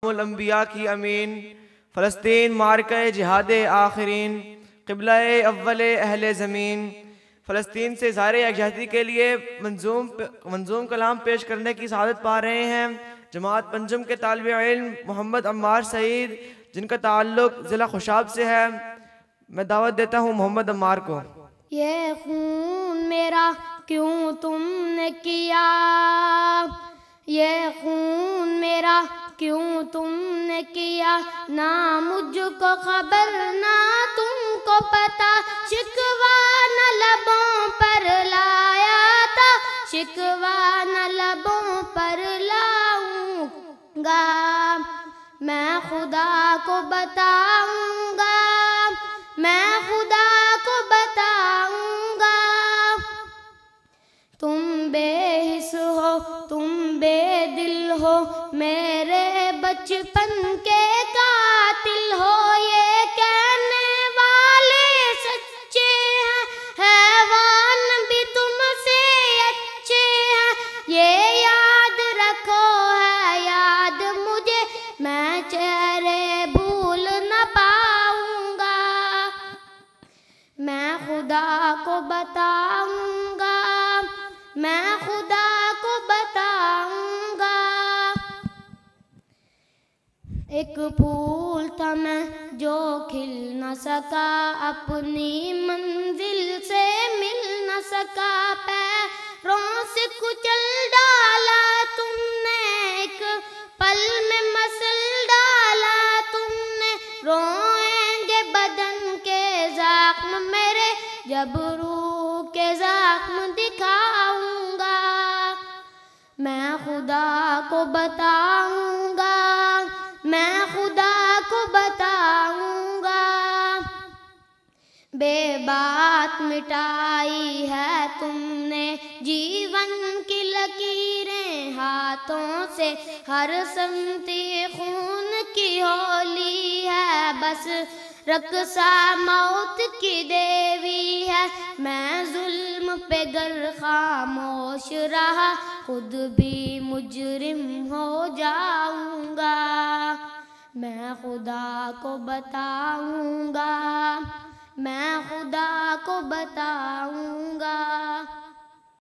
الانبیاء کی امین، فلسطین مارکہ جہاد آخرین، قبلہ اول اہل زمین۔ فلسطین سے اظہار یکجہتی کے لیے منظوم کلام پیش کرنے کی سعادت پا رہے ہیں جماعت پنجم کے طالب علم محمد عمار سعید، جن کا تعلق ضلع خوشاب سے ہے۔ میں دعوت دیتا ہوں محمد عمار کو۔ یہ خون میرا کیوں تم نے کیا، یہ خون میرا کیوں تم نے کیا، نہ مجھ کو خبر نہ تم کو پتا، شکوہ نہ لبوں پر لایا تھا، شکوہ نہ لبوں پر لاؤں گا، میں خدا کو بتاؤں گا، میں خدا کو بتاؤں گا۔ تم بے حس ہو، تم بے دل ہو، میرے بچپن کے قاتل ہو، یہ کہنے والے سچے ہیں، حیوان بھی تم سے اچھے ہیں، یہ یاد رکھو ہے یاد مجھے، میں چہرے بھول نہ پاؤں گا، میں خدا کو بتاؤں گا، میں خدا کو بتاؤں گا۔ ایک پھول تھا میں جو کھل نہ سکا، اپنی منزل سے مل نہ سکا، پیروں سے کچل ڈالا تم نے، ایک پل میں مسل ڈالا تم نے، روئیں گے بدن کے زخم میرے، جب روح کے زخم دکھاؤں گا، میں خدا کو بتاؤں گا، میں خدا کو بتاؤں گا۔ بے بات مٹائی ہے تم نے جیون کی لکیریں ہاتھوں سے، ہر سمتی خون کی ہولی ہے، بس رقصہ موت کی دیوی ہے، میں ظلم پہ گر خاموش رہا، خود بھی مجرم ہو جاؤں گا، میں خدا کو بتاؤں گا، میں خدا کو بتاؤں گا۔